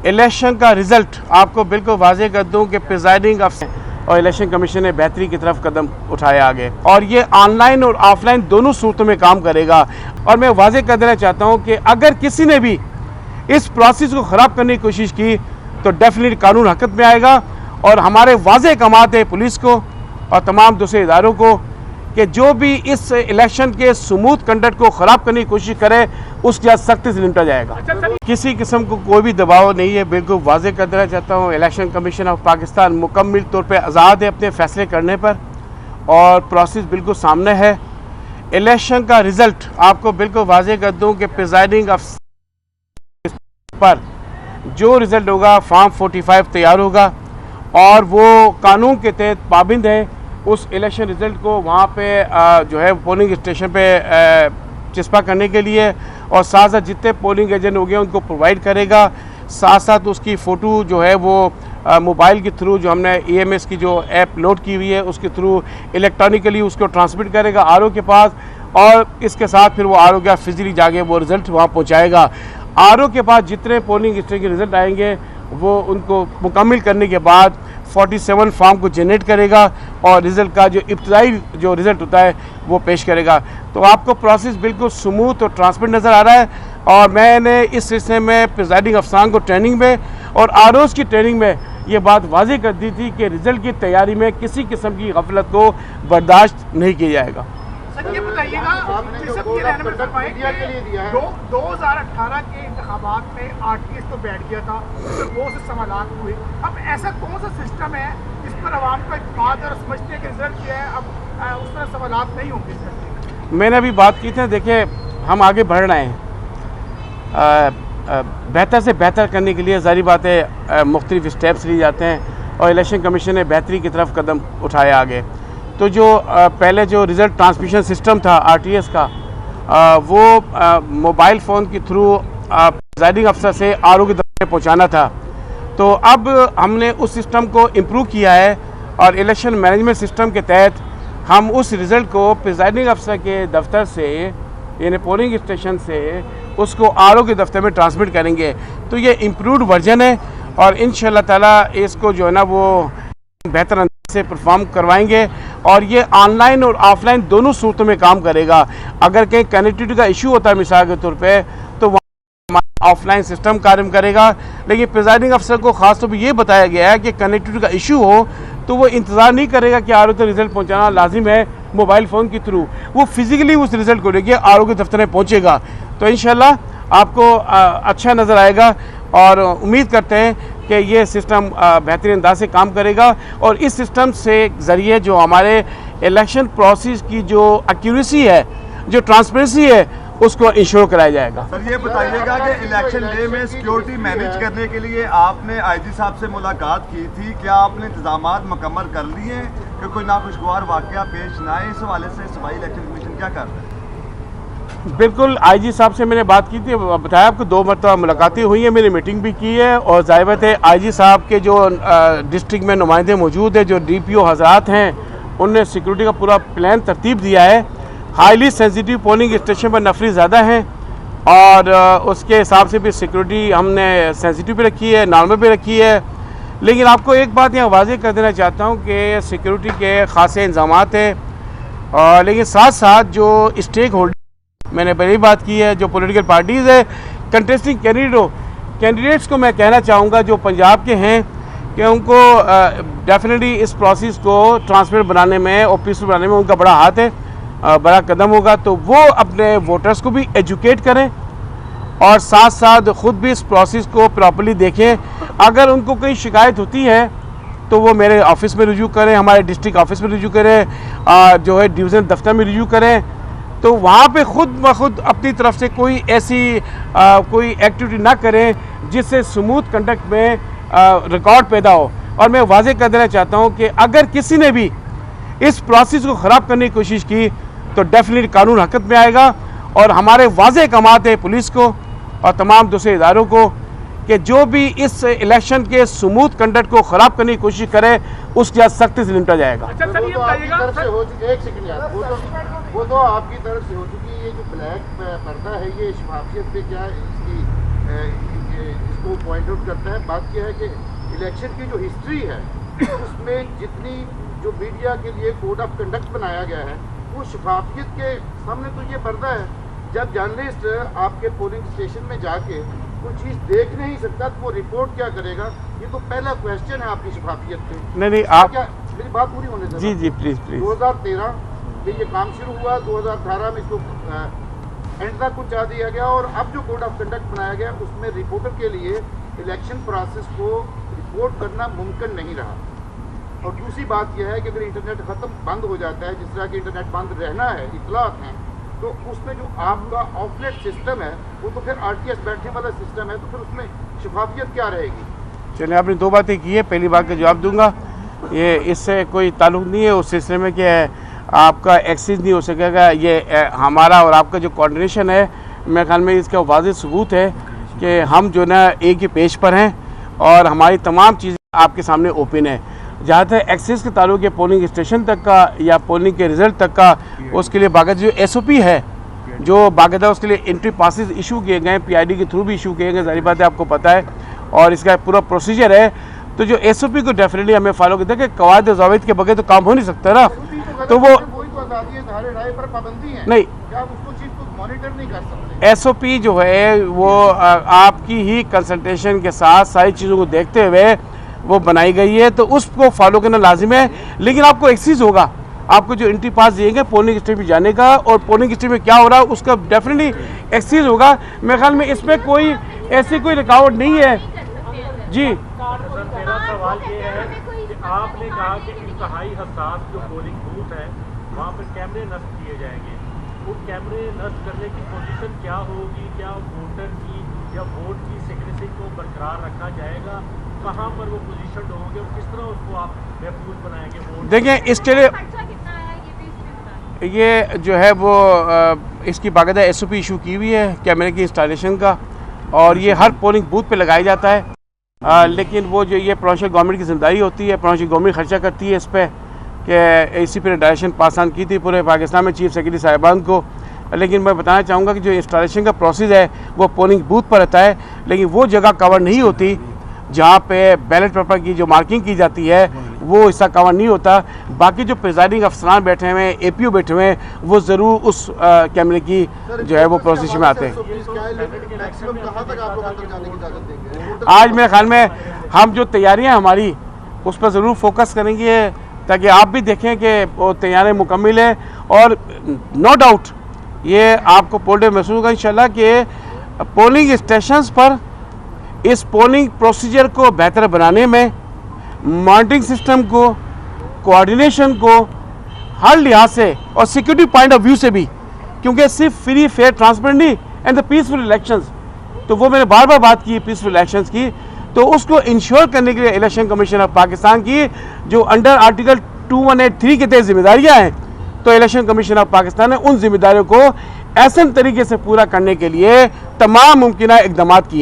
Election का result आपको बिल्कुल वाज़ेह कर दूं कि प्रिजाइडिंग अफसर और इलेक्शन कमीशन ने बेहतरी की तरफ कदम उठाया आगे, और ये ऑनलाइन और ऑफलाइन दोनों सूरतों में काम करेगा। और मैं वाज़ेह कर देना चाहता हूँ कि अगर किसी ने भी इस प्रोसेस को ख़राब करने की कोशिश की तो डेफिनेटली कानून हरकत में आएगा। और हमारे वाज़ेह कमात है पुलिस को और तमाम दूसरे इदारों को कि जो भी इस इलेक्शन के स्मूथ कंडक्ट को ख़राब करने की कोशिश करे उसके साथ सख्ती से निपटा जाएगा। किसी किस्म को कोई भी दबाव नहीं है, बिल्कुल वाज़ेह कर देना चाहता हूँ। इलेक्शन कमीशन ऑफ पाकिस्तान मुकम्मल तौर पे आज़ाद है अपने फैसले करने पर, और प्रोसेस बिल्कुल सामने है। इलेक्शन का रिज़ल्ट आपको बिल्कुल वाज़ेह कर दूँ कि प्रिजाइडिंग अफसर पर जो रिज़ल्ट होगा फॉर्म 45 तैयार होगा, और वो कानून के तहत पाबंद है उस इलेक्शन रिज़ल्ट को वहाँ पे जो है पोलिंग स्टेशन पे चिस्पा करने के लिए, और साथ साथ जितने पोलिंग एजेंट हो गए उनको प्रोवाइड करेगा। साथ साथ उसकी फ़ोटो जो है वो मोबाइल के थ्रू जो हमने EMS की जो ऐप लोड की हुई है उसके थ्रू इलेक्ट्रॉनिकली उसको ट्रांसमिट करेगा RO के पास, और इसके साथ फिर वो RO के फिजिकली जाके वो रिज़ल्ट वहाँ पहुँचाएगा। RO के पास जितने पोलिंग स्टेशन के रिज़ल्ट आएंगे वो उनको मुकम्मल करने के बाद 47 फॉर्म को जनरेट करेगा और रिज़ल्ट का जो इब्तदाई जो रिज़ल्ट होता है वो पेश करेगा। तो आपको प्रोसेस बिल्कुल स्मूथ और ट्रांसपेरेंट नज़र आ रहा है। और मैंने इस सिलसिले में प्रिजाइडिंग अफसरान को ट्रेनिंग में और ROs की ट्रेनिंग में ये बात वाज़ेह कर दी थी कि रिज़ल्ट की तैयारी में किसी किस्म की गफलत को बर्दाश्त नहीं किया जाएगा। सर ये बताइएगा, 2018 के इंतखाबात में RTS तो बैठ गया था, फिर बहुत से सवालात हुए। अब ऐसा कौन सा सिस्टम है जिस पर आवाम का इत्मीनान और समझते हैं कि रिजल्ट क्या है, अब उस तरह सवालात नहीं होंगे? मैंने अभी बात की थी, देखिए हम आगे बढ़ रहे हैं, बेहतर से बेहतर करने के लिए ज़ाहिर बात है मुख्तलिफ स्टेप्स लिए जाते हैं, और इलेक्शन कमीशन ने बेहतरी की तरफ कदम उठाया आगे। तो जो पहले जो रिज़ल्ट ट्रांसमिशन सिस्टम था RTS का, वो मोबाइल फ़ोन के थ्रू प्रिजाइडिंग अफसर से RO के दफ्तर में पहुँचाना था। तो अब हमने उस सिस्टम को इम्प्रूव किया है, और इलेक्शन मैनेजमेंट सिस्टम के तहत हम उस रिज़ल्ट को प्रिजाइडिंग अफसर के दफ्तर से यानी पोलिंग स्टेशन से उसको RO के दफ्तर में ट्रांसमिट करेंगे। तो ये इम्प्रूव्ड वर्जन है, और इंशाअल्लाह ताला इसको जो है ना वो बेहतर अंदाज से परफॉर्म करवाएंगे, और ये ऑनलाइन और ऑफलाइन दोनों सूरतों में काम करेगा। अगर कहीं कनेक्टिविटी का इशू होता है मिसाल के तौर पे, तो वहाँ ऑफलाइन सिस्टम कार्य करेगा। लेकिन प्रिजाइडिंग अफसर को खास तौर पर ये बताया गया है कि कनेक्टिविटी का इशू हो तो वो इंतज़ार नहीं करेगा कि RO तक रिज़ल्ट पहुँचाना लाजिम है मोबाइल फ़ोन के थ्रू, वो फिज़िकली उस रिज़ल्ट को लेके RO के दफ्तर में पहुँचेगा। तो इंशाल्लाह आपको अच्छा नज़र आएगा, और उम्मीद करते हैं कि ये सिस्टम बेहतरीन अंदाज से काम करेगा, और इस सिस्टम से ज़रिए जो हमारे इलेक्शन प्रोसेस की जो एक्यूरेसी है, जो ट्रांसपेरेंसी है, उसको इंश्योर कराया जाएगा। सर ये बताइएगा कि इलेक्शन डे में सिक्योरिटी मैनेज करने के लिए आपने IG साहब से मुलाकात की थी, क्या आपने इंतजामात मुकम्मल कर लिए हैं कि कोई नाखुशगवार वाक़या पेश ना आए? इस हवाले से सूबाई इलेक्शन कमीशन क्या कर रहा है? बिल्कुल IG साहब से मैंने बात की थी, बताया आपको 2 मरतबा मुलाकातें हुई हैं, मेरी मीटिंग भी की है, और ज़ाहिर बात है IG साहब के जो डिस्ट्रिक्ट में नुमाइंदे मौजूद हैं, जो DPO हज़रात हैं, उनने सिक्योरिटी का पूरा प्लान तरतीब दिया है। हाईली सेंसिटिव पोलिंग स्टेशन पर नफरी ज़्यादा हैं, और उसके हिसाब से भी सिक्योरिटी हमने सेंसिटिव भी रखी है, नॉर्मल भी रखी है। लेकिन आपको एक बात यहाँ वाज़ेह कर देना चाहता हूँ कि सिक्योरिटी के ख़ासे इंतज़ामात हैं, लेकिन साथ साथ जो स्टेक होल्डर, मैंने पहली बात की है, जो पॉलिटिकल पार्टीज़ है, कंटेस्टिंग कैंडिडेट्स को मैं कहना चाहूँगा जो पंजाब के हैं कि उनको डेफिनेटली इस प्रोसेस को ट्रांसपेरेंट बनाने में और पीसफुल बनाने में उनका बड़ा हाथ है, बड़ा कदम होगा। तो वो अपने वोटर्स को भी एजुकेट करें, और साथ साथ ख़ुद भी इस प्रोसेस को प्रॉपर्ली देखें। अगर उनको कोई शिकायत होती है तो वो मेरे ऑफिस में रुजू करें, हमारे डिस्ट्रिक्ट ऑफिस में रुजू करें, जो है डिवीज़न दफ्तर में रुजू करें। तो वहाँ पे खुद ब खुद अपनी तरफ से कोई ऐसी कोई एक्टिविटी ना करें जिससे स्मूथ कंडक्ट में रिकॉर्ड पैदा हो। और मैं वाज़ेह कर देना चाहता हूँ कि अगर किसी ने भी इस प्रोसेस को ख़राब करने की कोशिश की तो डेफिनेटली कानून हरकत में आएगा। और हमारे वाज़ेह कमात है पुलिस को और तमाम दूसरे इदारों को कि जो भी इस इलेक्शन के स्मूथ कंडक्ट को ख़राब करने की कोशिश करे उसके साथ सख्ती से निपटा जाएगा। अच्छा सर, ये बताइएगा, एक सेकंड यार, वो तो आपकी तरफ से हो चुकी, ये जो ब्लैक पर्दा है ये शफाफियत पे क्या इसकी ये इसको पॉइंट आउट करता है। बात यह है कि इलेक्शन की जो हिस्ट्री है उसमें जितनी जो मीडिया के लिए कोड ऑफ कंडक्ट बनाया गया है वो शफाफियत के सामने तो ये पर्दा है। जब जर्नलिस्ट आपके पोलिंग स्टेशन में जाके कोई चीज़ देख नहीं सकता तो वो रिपोर्ट क्या करेगा? ये तो पहला क्वेश्चन है आपकी शफाफियत पे। नहीं आप क्या मेरी बात पूरी होने दें? जी प्लीज 2013 में ये काम शुरू हुआ, 2018 में इसको एंड तक पहुँचा दिया गया और अब जो कोड ऑफ कंडक्ट बनाया गया उसमें रिपोर्टर के लिए इलेक्शन प्रोसेस को रिपोर्ट करना मुमकिन नहीं रहा। और दूसरी बात यह है कि अगर इंटरनेट ख़त्म बंद हो जाता है, जिस तरह की इंटरनेट बंद रहना है, इतलात हैं, तो उसमें जो आपका ऑफलेट सिस्टम है वो तो फिर RTS बैठने वाला सिस्टम है, तो फिर उसमें शफाफियत क्या रहेगी? चलिए, आपने दो बातें की है। पहली बात का जवाब दूंगा, ये इससे कोई ताल्लुक नहीं है उस सिलसिले में कि आपका एक्सेस नहीं हो सकेगा। ये हमारा और आपका जो कोऑर्डिनेशन है, मेरे ख्याल में इसका वाज़ेह सबूत है कि हम जो ना एक ही पेज पर हैं और हमारी तमाम चीज़ें आपके सामने ओपन है। जहाँ तक एक्सेस के ताल्लुक है पोलिंग स्टेशन तक का या पोलिंग के रिज़ल्ट तक का, उसके लिए बाकायदा जो SOP है, जो बाकायदा उसके लिए एंट्री पासेस इशू किए गए, PID के थ्रू भी इशू किए गए, जाहिर बात है आपको पता है, और इसका पूरा प्रोसीजर है। तो जो SOP को डेफिनेटली हमें फॉलो करते हैं कि कवायद ज़ाबित के बगैर तो काम हो नहीं सकता ना। तो वो नहीं, मॉनिटर नहीं कर सकते। SOP जो है वो आपकी ही कंसल्टेशन के साथ सारी चीज़ों को देखते हुए वो बनाई गई है, तो उसको फॉलो करना लाजिम है। लेकिन आपको एक्सेस होगा, आपको जो एंट्री पास दिएंगे पोलिंग स्टेशन में जाने का और पोलिंग स्टेशन में क्या हो रहा है उसका डेफिनेटली एक्सेस होगा। मेरे ख्याल में इसमें कोई ऐसी कोई रुकावट नहीं है। जी, मेरा सवाल ये है कि आपने कहा कि इंतहाई हसास जो पोलिंग बूथ है वहाँ पर कैमरे नस्ब किए जाएंगे। वो कैमरे नस्ब करने की पोजीशन क्या होगी? क्या वोटर की या वोट की सिक्रेसी को बरकरार रखा जाएगा? कहाँ पर वो पोजीशन होंगे और किस तरह उसको आप महफूज बनाएंगे? वोट देखें, इसके लिए ये जो है वो इसकी बाकायदा SOP इशू की हुई है कैमरे की इंस्टॉलेशन का, और ये हर पोलिंग बूथ पे लगाया जाता है। लेकिन वो जो ये प्रोविंशियल गवर्नमेंट की जिम्मेदारी होती है, प्रोविंशियल गवर्नमेंट खर्चा करती है इस पर कि इसी पर डायरेक्शन पास ऑन की थी पूरे पाकिस्तान में चीफ सेक्रेटरी साहिबान को। लेकिन मैं बताना चाहूँगा कि जो इंस्टॉलेशन का प्रोसेस है वो पोलिंग बूथ पर रहता है, लेकिन वो जगह कवर नहीं होती जहाँ पे बैलेट पेपर की जो मार्किंग की जाती है वो हिस्सा कवर नहीं होता। बाकी जो प्रिजाइडिंग अफसरान बैठे हुए हैं, APO बैठे हुए हैं, वो ज़रूर उस कैमरे की जो है वो प्रोसेस में आते हैं। आज मेरे ख्याल में हम जो तैयारियां हमारी उस पर ज़रूर फोकस करेंगे ताकि आप भी देखें कि वो तैयारियाँ मुकम्मल है। और नो डाउट ये आपको पोल डे महसूस होगा इंशाल्लाह कि पोलिंग स्टेशंस पर इस पोलिंग प्रोसीजर को बेहतर बनाने में, मॉनिटरिंग सिस्टम को, कोऑर्डिनेशन को हर लिहाज से और सिक्योरिटी पॉइंट ऑफ व्यू से भी, क्योंकि सिर्फ फ्री फेयर ट्रांसपेरेंट नहीं एंड द पीसफुल इलेक्शंस, तो वो मैंने बार बार बात की पीसफुल इलेक्शंस की, तो उसको इंश्योर करने के लिए इलेक्शन कमीशन ऑफ पाकिस्तान की जो अंडर आर्टिकल 2183 के तहत जिम्मेदारियाँ हैं, तो इलेक्शन कमीशन ऑफ पाकिस्तान ने उन जिम्मेदारियों को ऐसे तरीके से पूरा करने के लिए तमाम मुमकिन इकदाम किए।